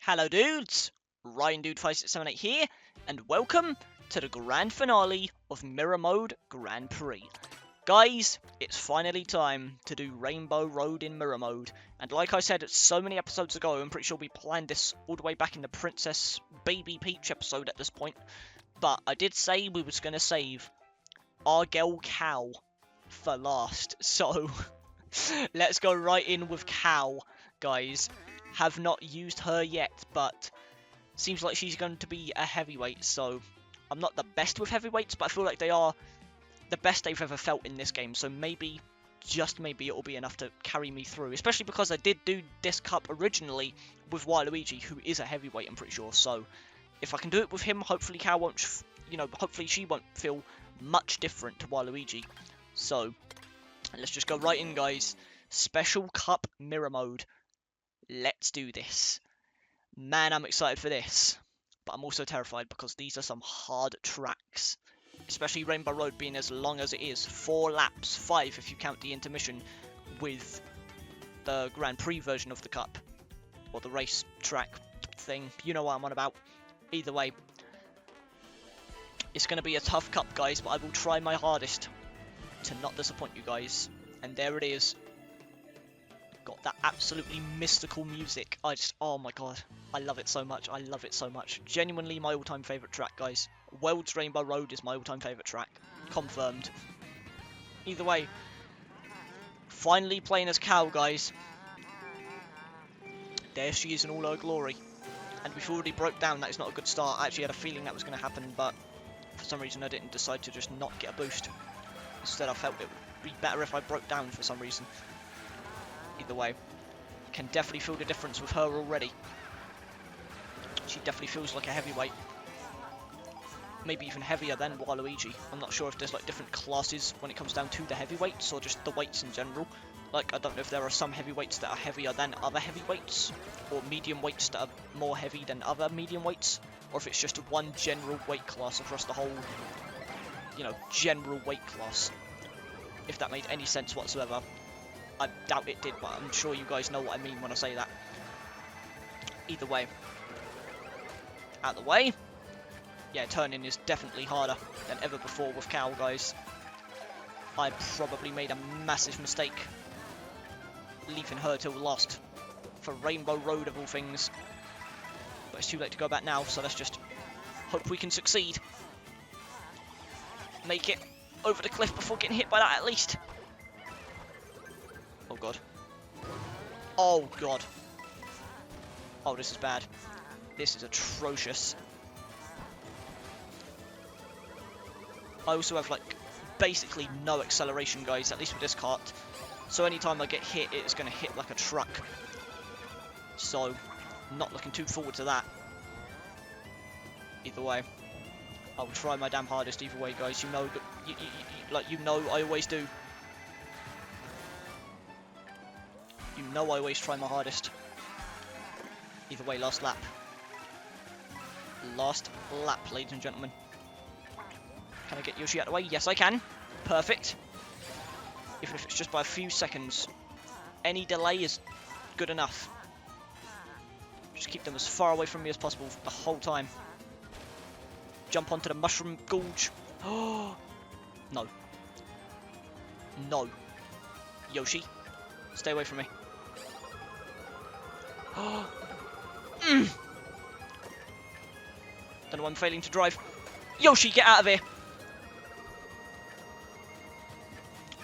Hello dudes, Ryan Dude 5678 here, and welcome to the grand finale of Mirror Mode Grand Prix. Guys, it's finally time to do Rainbow Road in Mirror Mode, and like I said so many episodes ago, I'm pretty sure we planned this all the way back in the Princess Baby Peach episode at this point, but I did say we was going to save our girl Cow for last, so let's go right in with Cow, guys. Have not used her yet, but seems like she's going to be a heavyweight, so I'm not the best with heavyweights, but I feel like they are the best they've ever felt in this game, so maybe, just maybe, it'll be enough to carry me through, especially because I did do this cup originally with Waluigi, who is a heavyweight, I'm pretty sure, so if I can do it with him, hopefully Cow won't, hopefully she won't feel much different to Waluigi, so let's just go right in, guys. Special Cup Mirror Mode. Let's do this. Man, I'm excited for this. But I'm also terrified because these are some hard tracks. Especially Rainbow Road being as long as it is. 4 laps, 5 if you count the intermission with the Grand Prix version of the Cup. Or the race track thing. You know what I'm on about. Either way. It's going to be a tough cup, guys, but I will try my hardest to not disappoint you guys. And there it is. Got that absolutely mystical music. Oh my god, I love it so much. I love it so much. Genuinely my all-time favourite track, guys. World's Rainbow Road is my all-time favourite track. Confirmed. Either way, finally playing as Cow, guys. There she is in all her glory. And we've already broke down. That is not a good start. I actually had a feeling that was going to happen, but for some reason I didn't decide to just not get a boost. Instead I felt it would be better if I broke down for some reason. Either way, can definitely feel the difference with her already. She definitely feels like a heavyweight. Maybe even heavier than Waluigi. I'm not sure if there's like different classes when it comes down to the heavyweights or just the weights in general. Like, I don't know if there are some heavyweights that are heavier than other heavyweights, or medium weights that are more heavy than other medium weights, or if it's just one general weight class across the whole, general weight class. If that made any sense whatsoever. I doubt it did, but I'm sure you guys know what I mean when I say that. Either way. Out of the way. Yeah, turning is definitely harder than ever before with Cow, guys. I probably made a massive mistake leaving her till last for Rainbow Road of all things. But it's too late to go back now, so let's just hope we can succeed. Make it over the cliff before getting hit by that at least. Oh god. Oh god. Oh, this is bad. This is atrocious. I also have, like, basically no acceleration, guys, at least with this kart. So anytime I get hit, it's going to hit like a truck. So, not looking too forward to that. Either way. I will try my damn hardest either way, guys. You know, I always do. You know I always try my hardest. Either way, last lap. Last lap, ladies and gentlemen. Can I get Yoshi out of the way? Yes, I can. Perfect. Even if it's just by a few seconds. Any delay is good enough. Just keep them as far away from me as possible the whole time. Jump onto the mushroom gorge. Oh, no. No. Yoshi, stay away from me. Don't know why I'm failing to drive. Yoshi, get out of here!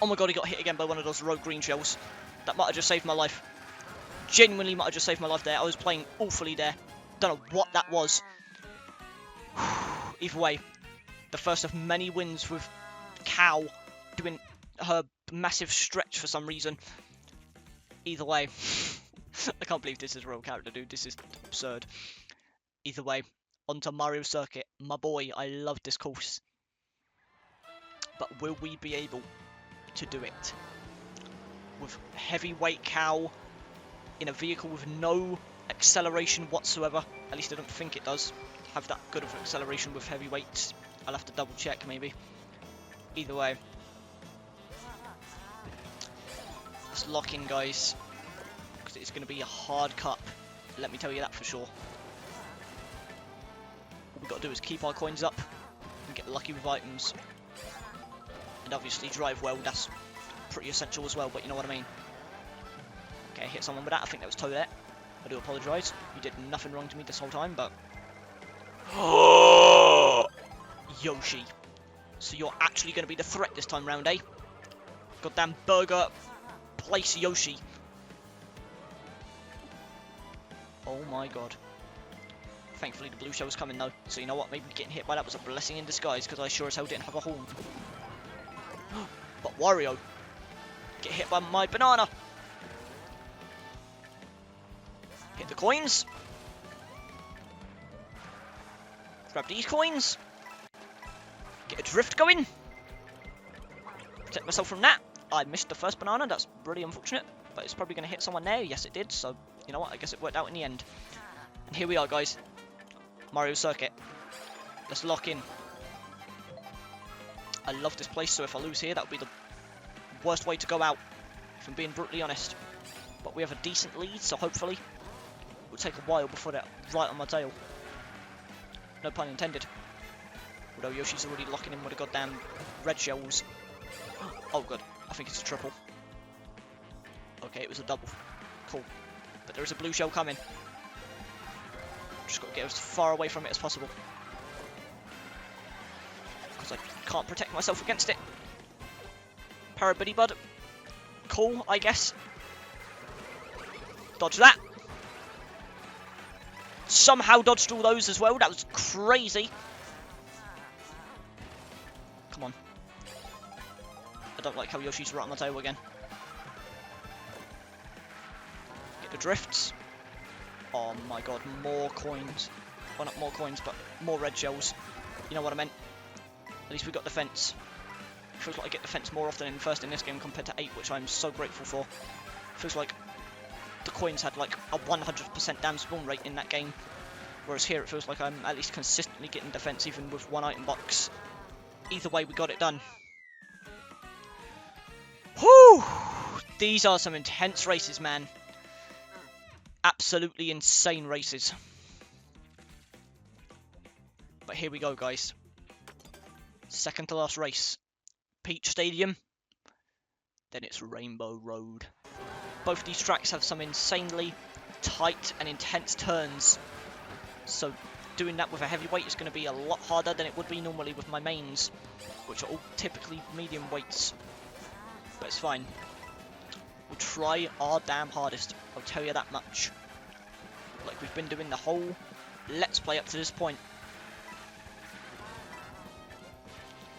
Oh my god, he got hit again by one of those road green shells. That might have just saved my life. Genuinely might have just saved my life there. I was playing awfully there. Don't know what that was. Either way, the first of many wins with Cow doing her massive stretch for some reason. Either way. I can't believe this is a real character, dude. This is absurd. Either way, onto Mario Circuit. My boy, I love this course. But will we be able to do it? With heavyweight Cow in a vehicle with no acceleration whatsoever. At least I don't think it does have that good of acceleration with heavyweights. I'll have to double check maybe. Either way. Let's lock in, guys. It's going to be a hard cup. Let me tell you that for sure. All we've got to do is keep our coins up and get lucky with items. And obviously drive well, that's pretty essential as well, but you know what I mean. Okay, hit someone with that. I think that was Toadette. I do apologise. You did nothing wrong to me this whole time, but... Yoshi. So you're actually going to be the threat this time round, eh? Goddamn burger place Yoshi. Oh my god. Thankfully the blue shell was coming though. So you know what? Maybe getting hit by that was a blessing in disguise, because I sure as hell didn't have a horn. But Wario. Get hit by my banana. Hit the coins. Grab these coins. Get a drift going. Protect myself from that. I missed the first banana. That's really unfortunate. But it's probably going to hit someone there. Yes, it did. So, you know what? I guess it worked out in the end. And here we are, guys. Mario Circuit. Let's lock in. I love this place, so if I lose here, that would be the worst way to go out, if I'm being brutally honest. But we have a decent lead, so hopefully it will take a while before they're right on my tail. No pun intended. Although Yoshi's already locking in with the goddamn red shells. Oh god, I think it's a triple. Okay, it was a double. Cool. But there is a blue shell coming. Just got to get as far away from it as possible. Because I can't protect myself against it. Parabiddy Bud. Cool, I guess. Dodge that. Somehow dodged all those as well. That was crazy. Come on. I don't like how Yoshi's right on my tail again. Get the drifts. Oh my god, more coins. Well, not more coins, but more red shells. You know what I meant. At least we got defense. Feels like I get defense more often in first in this game compared to 8, which I'm so grateful for. Feels like the coins had like a 100% damn spawn rate in that game. Whereas here it feels like I'm at least consistently getting defense even with one item box. Either way, we got it done. Whew! These are some intense races, man. Absolutely insane races. But here we go, guys. Second to last race. Peach Stadium. Then it's Rainbow Road. Both these tracks have some insanely tight and intense turns. So doing that with a heavyweight is going to be a lot harder than it would be normally with my mains, which are all typically medium weights. But it's fine. We'll try our damn hardest, I'll tell you that much. Like we've been doing the whole Let's Play up to this point.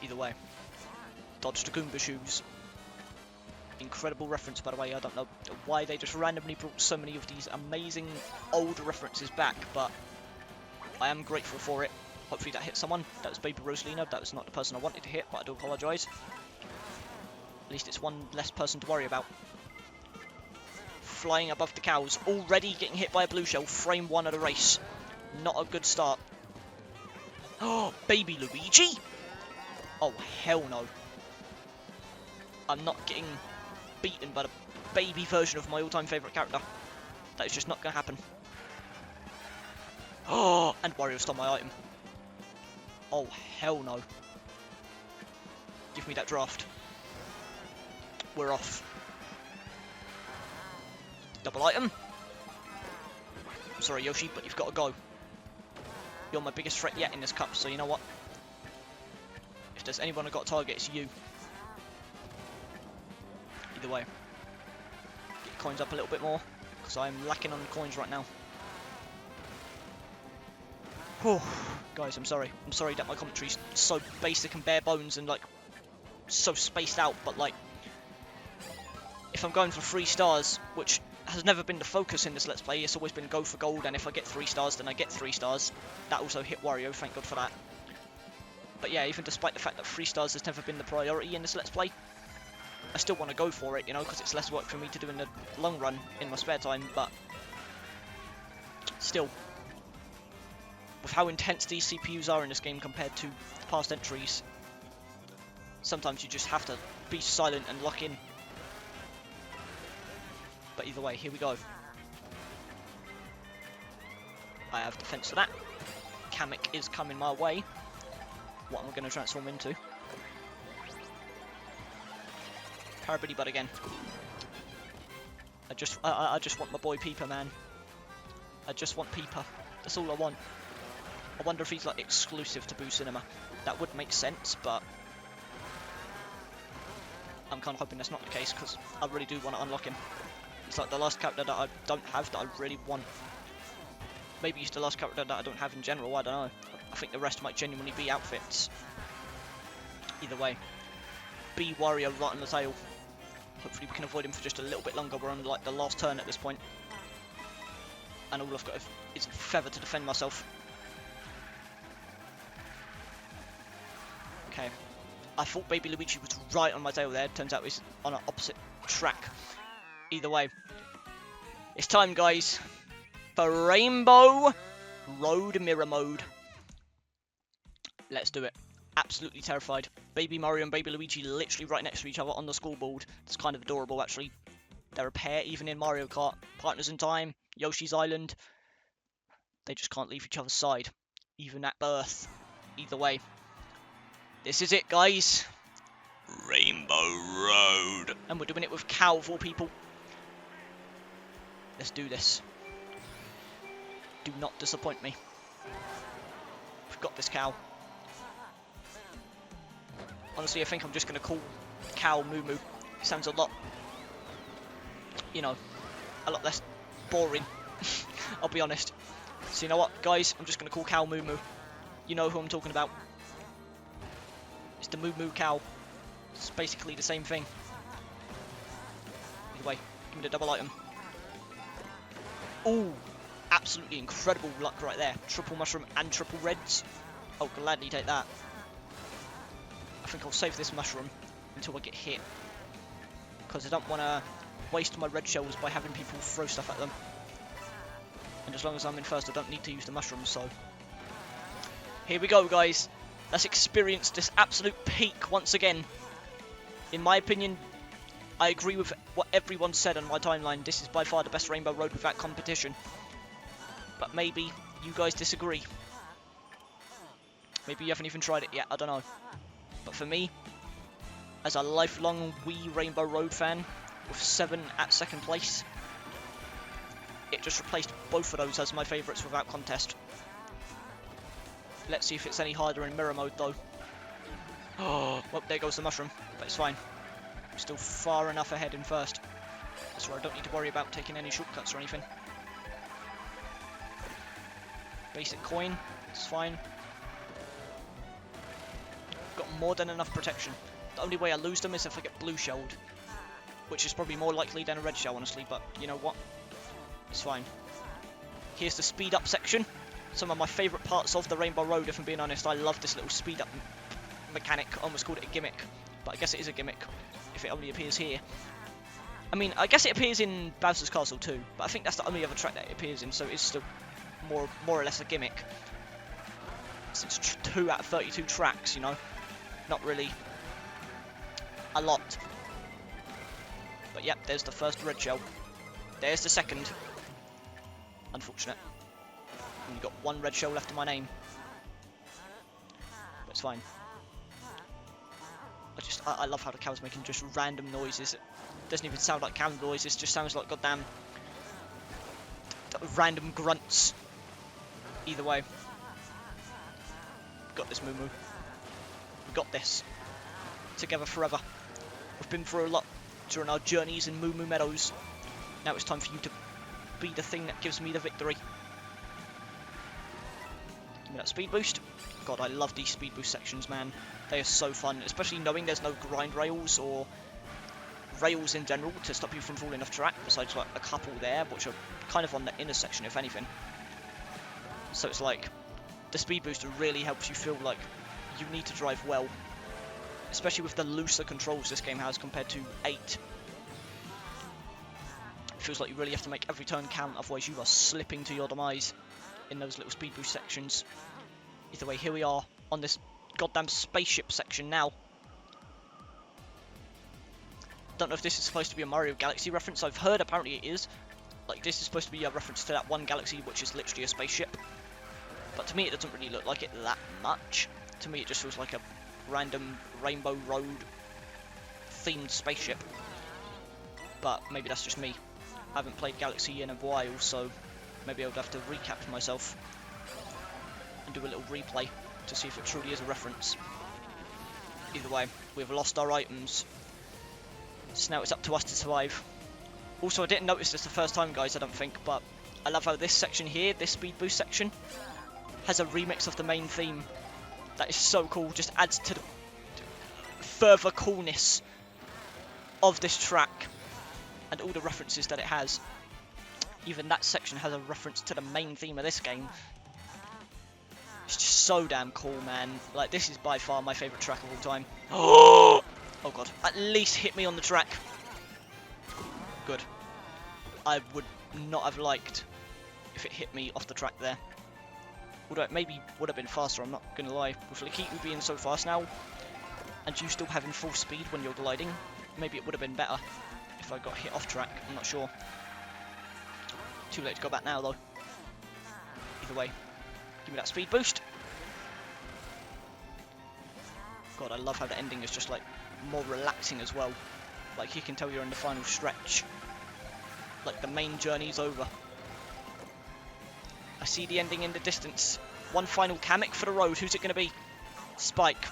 Either way. Dodge the Goomba shoes. Incredible reference, by the way. I don't know why they just randomly brought so many of these amazing old references back, but I am grateful for it. Hopefully that hit someone. That was Baby Rosalina. That was not the person I wanted to hit, but I do apologise. At least it's one less person to worry about. Flying above the cows. Already getting hit by a blue shell. Frame 1 of the race. Not a good start. Oh, Baby Luigi? Oh, hell no. I'm not getting beaten by the baby version of my all-time favourite character. That is just not going to happen. Oh, and Wario stole my item. Oh, hell no. Give me that draft. We're off. Double item. I'm sorry, Yoshi, but you've got to go. You're my biggest threat yet in this cup, so you know what? If there's anyone I've got to target, it's you. Either way. Get coins up a little bit more, because I'm lacking on coins right now. Whew. Guys, I'm sorry. I'm sorry that my commentary's so basic and bare bones and, like, so spaced out, but, like, if I'm going for 3 stars, which has never been the focus in this Let's Play, it's always been go for gold, and if I get 3 stars, then I get 3 stars. That also hit Wario, thank God for that. But yeah, even despite the fact that 3 stars has never been the priority in this Let's Play, I still want to go for it, you know, because it's less work for me to do in the long run in my spare time, but still, with how intense these CPUs are in this game compared to past entries, sometimes you just have to be silent and lock in. But either way, here we go. I have defense to that. Kamek is coming my way. What am I going to transform into? Parabiddy Bud again. I just want my boy Peeper, man. I just want Peeper. That's all I want. I wonder if he's like exclusive to Boo Cinema. That would make sense, but I'm kind of hoping that's not the case because I really do want to unlock him. It's like the last character that I don't have that I really want. Maybe he's the last character that I don't have in general, I don't know. I think the rest might genuinely be outfits. Either way. B Warrior right on the tail. Hopefully we can avoid him for just a little bit longer. We're on like the last turn at this point. And all I've got is Feather to defend myself. Okay. I thought Baby Luigi was right on my tail there. Turns out he's on an opposite track. Either way. It's time, guys, for Rainbow Road Mirror Mode. Let's do it. Absolutely terrified. Baby Mario and Baby Luigi literally right next to each other on the scoreboard. It's kind of adorable, actually. They're a pair, even in Mario Kart. Partners in Time, Yoshi's Island. They just can't leave each other's side, even at birth. Either way. This is it, guys. Rainbow Road. And we're doing it with Cow, of all people. Let's do this. Do not disappoint me. We've got this, Cow. Honestly, I think I'm just going to call Cow Moo Moo. It sounds a lot, you know, a lot less boring. I'll be honest. So you know what, guys? I'm just going to call Cow Moo Moo. You know who I'm talking about. It's the Moo Moo Cow. It's basically the same thing. Either way, give me the double item. Ooh, absolutely incredible luck right there. Triple mushroom and triple reds. I'll gladly take that. I think I'll save this mushroom until I get hit, because I don't want to waste my red shells by having people throw stuff at them. And as long as I'm in first, I don't need to use the mushrooms, so here we go, guys. Let's experience this absolute peak once again. In my opinion, I agree with what everyone said on my timeline. This is by far the best Rainbow Road without competition. But maybe you guys disagree. Maybe you haven't even tried it yet, I don't know. But for me, as a lifelong Wii Rainbow Road fan, with 7 at second place, it just replaced both of those as my favourites without contest. Let's see if it's any harder in mirror mode though. Oh, well, there goes the mushroom, but it's fine. I'm still far enough ahead in first. That's where I don't need to worry about taking any shortcuts or anything. Basic coin, it's fine. Got more than enough protection. The only way I lose them is if I get blue shelled, which is probably more likely than a red shell, honestly, but you know what? It's fine. Here's the speed up section. Some of my favourite parts of the Rainbow Road, if I'm being honest. I love this little speed up mechanic. I almost called it a gimmick, but I guess it is a gimmick if it only appears here. I mean, I guess it appears in Bowser's Castle too, but I think that's the only other track that it appears in, so it's still more or less a gimmick. Since 2 out of 32 tracks, you know, not really a lot. But yep, there's the first red shell. There's the second. Unfortunate. Only got 1 red shell left in my name. But it's fine. I love how the cow's making just random noises. It doesn't even sound like cow noises, it just sounds like goddamn random grunts. Either way. We've got this, Moo Moo. We've got this. Together forever. We've been through a lot during our journeys in MOO MOO Meadows. Now it's time for you to be the thing that gives me the victory. Give me that speed boost. God, I love these speed boost sections, man. They are so fun, especially knowing there's no grind rails or rails in general to stop you from falling off track, besides like a couple there, which are kind of on the inner section, if anything. So it's like, the speed booster really helps you feel like you need to drive well, especially with the looser controls this game has compared to 8. It feels like you really have to make every turn count, otherwise you are slipping to your demise in those little speed boost sections. Either way, here we are on this goddamn spaceship section now. Don't know if this is supposed to be a Mario Galaxy reference. I've heard apparently it is, Like, this is supposed to be a reference to that one galaxy, which is literally a spaceship. But to me, it doesn't really look like it that much. To me, it just feels like a random Rainbow Road themed spaceship. But maybe that's just me. I haven't played Galaxy in a while, so maybe I would have to recap myself and do a little replay to see if it truly is a reference. Either way, we've lost our items, so now it's up to us to survive. Also, I didn't notice this the first time, guys, I don't think, but I love how this section here, this speed boost section, has a remix of the main theme. That is so cool, just adds to the further coolness of this track and all the references that it has. Even that section has a reference to the main theme of this game. It's just so damn cool, man. Like, this is by far my favourite track of all time. Oh god, at least hit me on the track. Good. I would not have liked if it hit me off the track there. Although it maybe would have been faster, I'm not gonna lie. With Lakitu being so fast now, and you still having full speed when you're gliding, maybe it would have been better if I got hit off track, I'm not sure. Too late to go back now though. Either way, give me that speed boost. God, I love how the ending is just like more relaxing as well. Like, you can tell you're in the final stretch. Like, the main journey's over. I see the ending in the distance. One final Kamek for the road. Who's it going to be? Spike.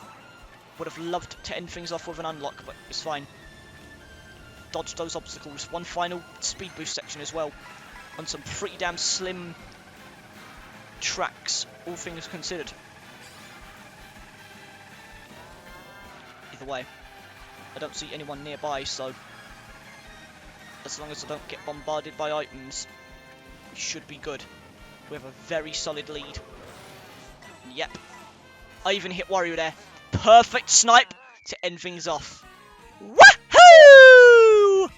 Would have loved to end things off with an unlock, but it's fine. Dodge those obstacles. One final speed boost section as well. On some pretty damn slim tracks, all things considered. Either way, I don't see anyone nearby, so as long as I don't get bombarded by items, we should be good. We have a very solid lead. Yep. I even hit Wario there. Perfect snipe to end things off. Woohoo!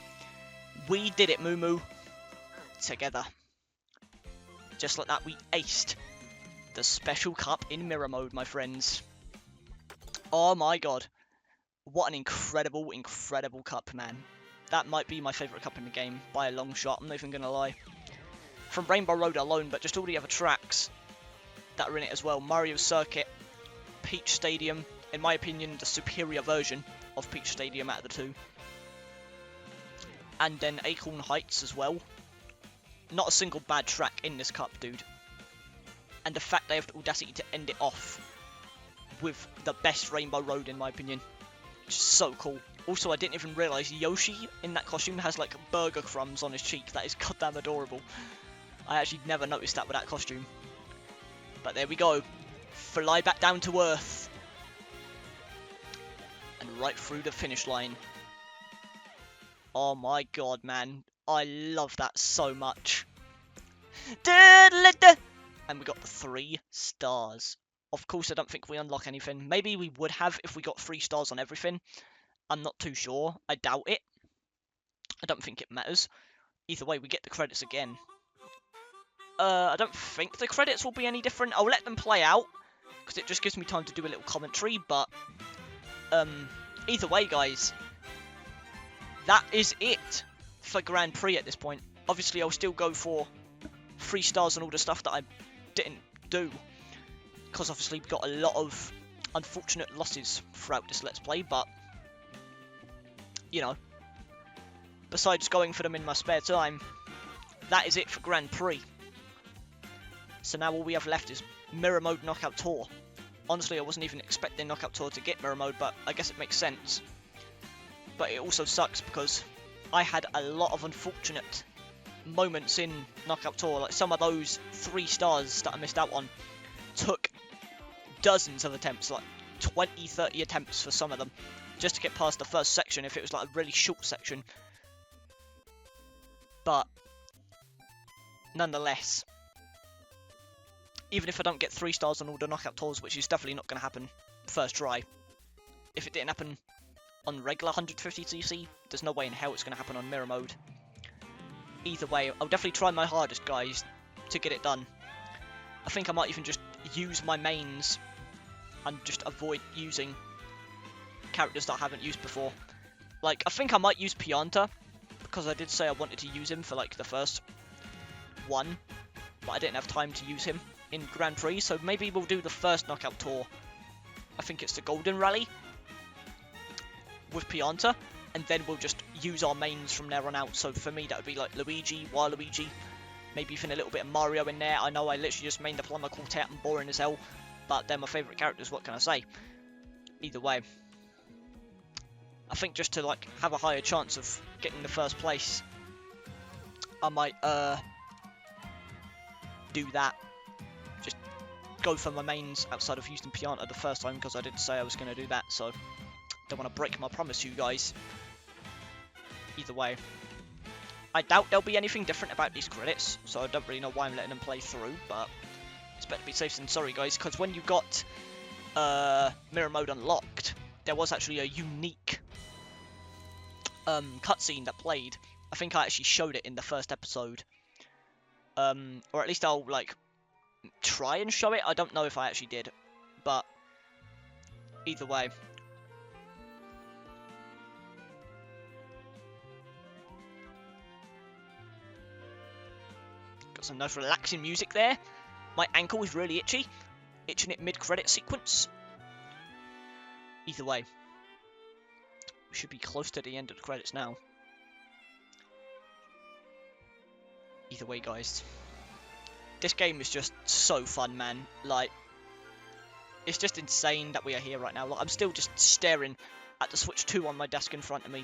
We did it, Moo Moo. Together. Just like that, we aced the special cup in mirror mode, my friends. Oh my god. What an incredible, incredible cup, man. That might be my favourite cup in the game, by a long shot, I'm not even going to lie. From Rainbow Road alone, but just all the other tracks that are in it as well. Mario Circuit, Peach Stadium, in my opinion, the superior version of Peach Stadium out of the two. And then Acorn Heights as well. Not a single bad track in this cup, dude. And the fact they have the audacity to end it off with the best Rainbow Road, in my opinion. Just so cool. Also, I didn't even realise Yoshi in that costume has like burger crumbs on his cheek. That is goddamn adorable. I actually never noticed that with that costume. But there we go. Fly back down to Earth. And right through the finish line. Oh my god, man. I love that so much. And we got the 3 stars. Of course, I don't think we unlock anything. Maybe we would have if we got 3 stars on everything. I'm not too sure. I doubt it. I don't think it matters. Either way, we get the credits again. I don't think the credits will be any different. I'll let them play out, because it just gives me time to do a little commentary, but either way, guys, that is it for Grand Prix at this point. Obviously, I'll still go for 3 stars and all the stuff that I didn't do, because obviously we've got a lot of unfortunate losses throughout this Let's Play, but, you know, besides going for them in my spare time, that is it for Grand Prix. So now all we have left is Mirror Mode Knockout Tour. Honestly, I wasn't even expecting Knockout Tour to get Mirror Mode, but I guess it makes sense. But it also sucks because I had a lot of unfortunate moments in Knockout Tour. Like, some of those 3 stars that I missed out on took dozens of attempts, like 20, 30 attempts for some of them, just to get past the first section if it was like a really short section. But nonetheless, even if I don't get 3 stars on all the Knockout Tours, which is definitely not going to happen first try, if it didn't happen on regular 150cc, there's no way in hell it's going to happen on Mirror Mode. Either way, I'll definitely try my hardest, guys, to get it done. I think I might even just use my mains and just avoid using characters that I haven't used before. Like, I think I might use Pianta, because I did say I wanted to use him for, like, the first won, but I didn't have time to use him in Grand Prix, so maybe we'll do the first knockout tour. I think it's the Golden Rally with Pianta, and then we'll just use our mains from there on out. So for me, that would be like Luigi, Waluigi, maybe even a little bit of Mario in there. I know I literally just mained the Plumber Quartet and boring as hell, but they're my favourite characters, what can I say? Either way, I think just to like have a higher chance of getting the first place, I might do that. Just go for my mains outside of Houston Pianta the first time, because I did say I was going to do that, so don't want to break my promise to you guys. Either way, I doubt there'll be anything different about these credits, so I don't really know why I'm letting them play through, but it's better to be safe than sorry, guys, because when you got mirror mode unlocked, there was actually a unique cutscene that played. I think I actually showed it in the first episode, or at least I'll like try and show it. I don't know if I actually did, but either way, got some nice relaxing music there. My ankle is really itchy, itching it mid-credit sequence. Either way, we should be close to the end of the credits now. Either way, guys, this game is just so fun, man. Like, it's just insane that we are here right now. Like, I'm still just staring at the Switch 2 on my desk in front of me.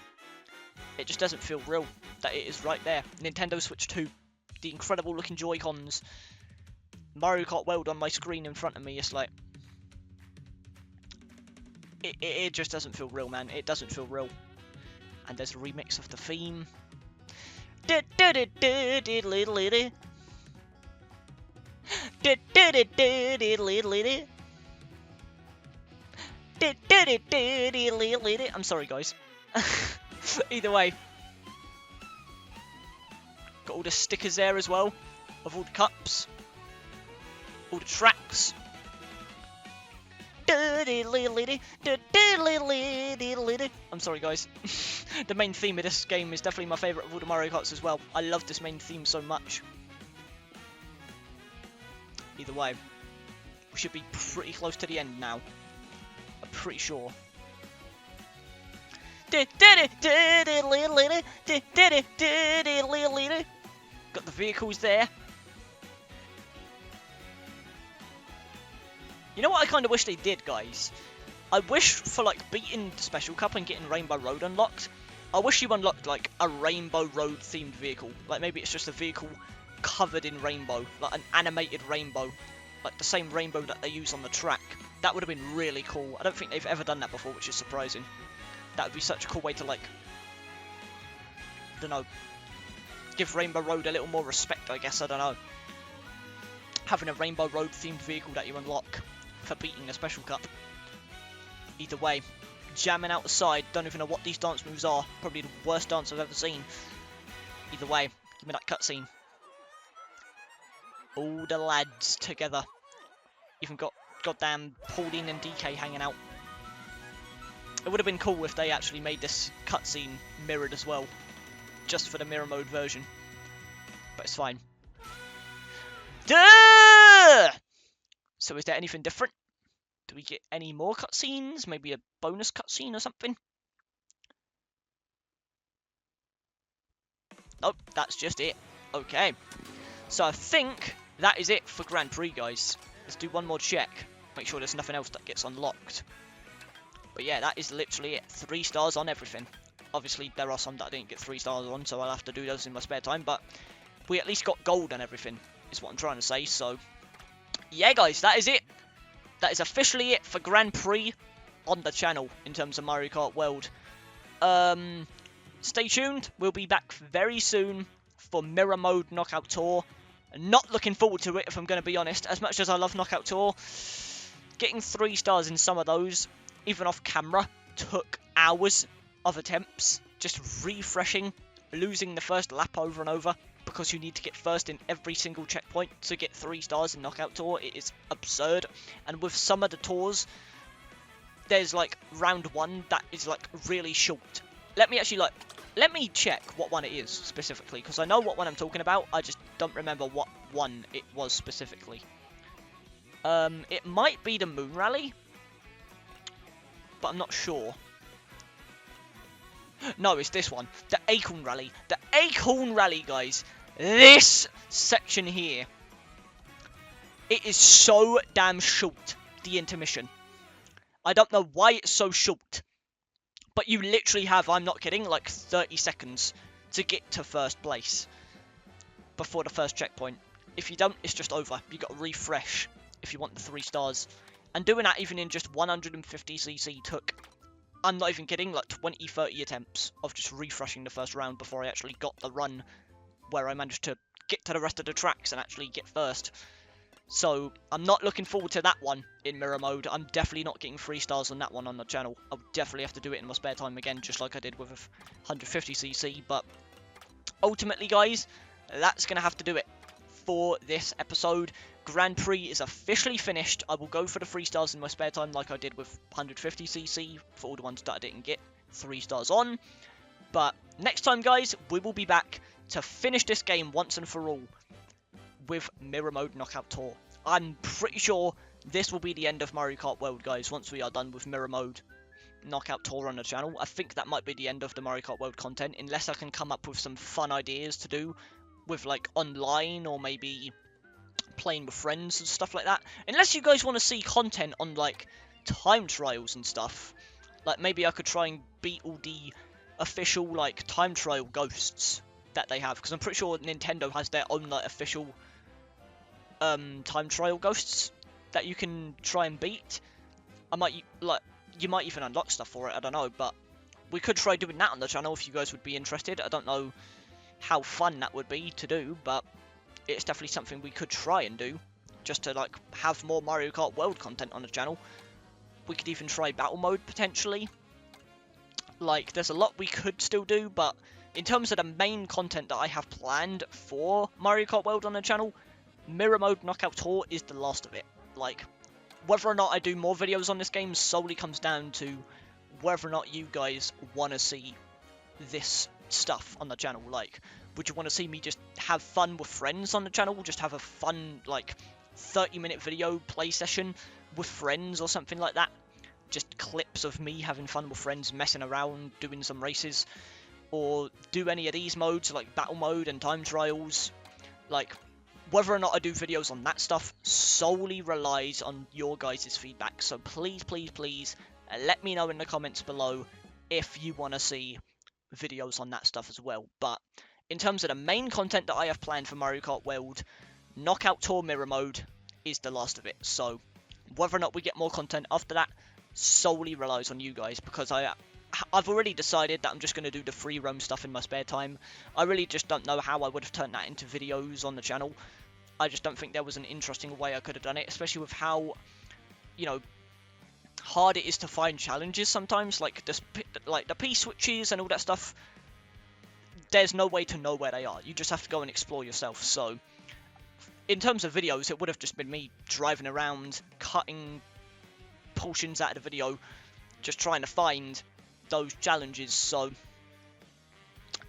It just doesn't feel real that it is right there. Nintendo Switch 2, the incredible looking Joy-Cons, Mario Kart World on my screen in front of me. It's like, it just doesn't feel real, man. It doesn't feel real. And there's a remix of the theme. I'm sorry, guys. Either way, got all the stickers there as well, of all the cups, all the tracks. I'm sorry, guys. The main theme of this game is definitely my favourite of all the Mario Karts as well. I love this main theme so much. Either way, we should be pretty close to the end now. I'm pretty sure. Got the vehicles there. You know what I kind of wish they did, guys? I wish for, like, beating the Special Cup and getting Rainbow Road unlocked, I wish you unlocked, like, a Rainbow Road themed vehicle. Like, maybe it's just a vehicle covered in rainbow, like an animated rainbow, like the same rainbow that they use on the track. That would have been really cool. I don't think they've ever done that before, which is surprising. That would be such a cool way to, like, I don't know, give Rainbow Road a little more respect, I guess. I don't know. Having a Rainbow Road themed vehicle that you unlock for beating a Special Cup. Either way, jamming out the side. Don't even know what these dance moves are. Probably the worst dance I've ever seen. Either way, give me that cutscene. All the lads together. Even got goddamn Pauline and DK hanging out. It would have been cool if they actually made this cutscene mirrored as well, just for the mirror mode version. But it's fine. Duh! So is there anything different? Do we get any more cutscenes? Maybe a bonus cutscene or something? Nope, that's just it. Okay. So I think that is it for Grand Prix, guys. Let's do one more check. Make sure there's nothing else that gets unlocked. But yeah, that is literally it. 3 stars on everything. Obviously, there are some that I didn't get 3 stars on, so I'll have to do those in my spare time. But we at least got gold on everything, is what I'm trying to say. So, yeah, guys, that is it. That is officially it for Grand Prix on the channel in terms of Mario Kart World. Stay tuned. We'll be back very soon for Mirror Mode Knockout Tour. Not looking forward to it, if I'm going to be honest. As much as I love Knockout Tour, getting 3 stars in some of those, even off camera, took hours of attempts. Just refreshing, losing the first lap over and over, because you need to get first in every single checkpoint to get 3 stars in Knockout Tour. It is absurd. And with some of the tours, there's like round 1 that is like really short. Let me check what one it is specifically, because I know what one I'm talking about, I just don't don't remember what one it was specifically. It might be the Moon Rally, but I'm not sure. No, it's this one. The Acorn Rally. The Acorn Rally, guys. This section here. It is so damn short, the intermission. I don't know why it's so short. But you literally have, I'm not kidding, like 30 seconds to get to first place before the first checkpoint. If you don't, it's just over. You got to refresh if you want the 3 stars. And doing that even in just 150cc took, I'm not even kidding, like 20-30 attempts of just refreshing the first round before I actually got the run where I managed to get to the rest of the tracks and actually get first. So, I'm not looking forward to that one in mirror mode. I'm definitely not getting 3 stars on that one on the channel. I'll definitely have to do it in my spare time again, just like I did with 150cc. But ultimately, guys, that's going to have to do it for this episode. Grand Prix is officially finished. I will go for the 3 stars in my spare time like I did with 150cc for all the ones that I didn't get 3 stars on. But next time, guys, we will be back to finish this game once and for all with Mirror Mode Knockout Tour. I'm pretty sure this will be the end of Mario Kart World, guys, once we are done with Mirror Mode Knockout Tour on the channel. I think that might be the end of the Mario Kart World content, unless I can come up with some fun ideas to do with, like, online or maybe playing with friends and stuff like that. Unless you guys want to see content on, like, time trials and stuff. Like, maybe I could try and beat all the official, like, time trial ghosts that they have, because I'm pretty sure Nintendo has their own, like, official time trial ghosts that you can try and beat. You might even unlock stuff for it, I don't know, but we could try doing that on the channel if you guys would be interested. I don't know how fun that would be to do, but it's definitely something we could try and do, just to, like, have more Mario Kart World content on the channel. We could even try battle mode, potentially. Like, there's a lot we could still do, but in terms of the main content that I have planned for Mario Kart World on the channel, Mirror Mode Knockout Tour is the last of it. Like, whether or not I do more videos on this game solely comes down to whether or not you guys want to see this stuff on the channel. Like, would you want to see me just have fun with friends on the channel? Just have a fun, like, 30-minute video play session with friends or something like that? Just clips of me having fun with friends, messing around, doing some races? Or do any of these modes, like battle mode and time trials? Like, whether or not I do videos on that stuff solely relies on your guys' feedback. So please, please, please, let me know in the comments below if you want to see videos on that stuff as well. But in terms of the main content that I have planned for Mario Kart World, Knockout Tour Mirror Mode is the last of it. So whether or not we get more content after that solely relies on you guys, because I've already decided that I'm just going to do the free roam stuff in my spare time. I really just don't know how I would have turned that into videos on the channel. I just don't think there was an interesting way I could have done it, especially with how, you know, hard it is to find challenges sometimes, like the P-switches and all that stuff. There's no way to know where they are. You just have to go and explore yourself. So, in terms of videos, it would have just been me driving around, cutting portions out of the video, just trying to find those challenges. So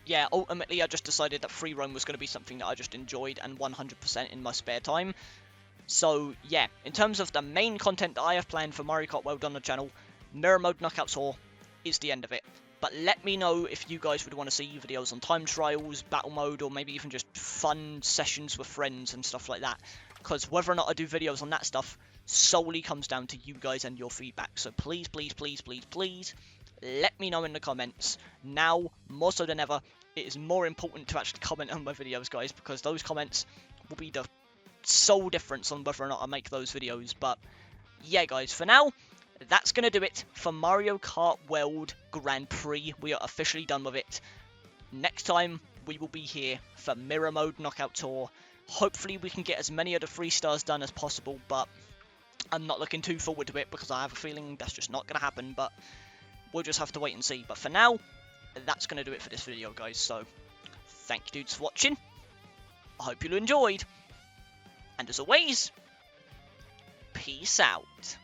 yeah, ultimately I just decided that free roam was going to be something that I just enjoyed and 100% in my spare time. So yeah, in terms of the main content that I have planned for Mario Kart World on the channel, Mirror Mode Knockout Tour is the end of it. But let me know if you guys would want to see videos on time trials, battle mode, or maybe even just fun sessions with friends and stuff like that. Because whether or not I do videos on that stuff solely comes down to you guys and your feedback. So please, please, please, please, please, let me know in the comments. Now, more so than ever, it is more important to actually comment on my videos, guys, because those comments will be the sole difference on whether or not I make those videos. But yeah, guys, for now, that's going to do it for Mario Kart World Grand Prix. We are officially done with it. Next time, we will be here for Mirror Mode Knockout Tour. Hopefully, we can get as many of the 3 stars done as possible, but I'm not looking too forward to it because I have a feeling that's just not going to happen, but we'll just have to wait and see. But for now, that's going to do it for this video, guys. So, thank you dudes for watching. I hope you enjoyed. And as always, peace out.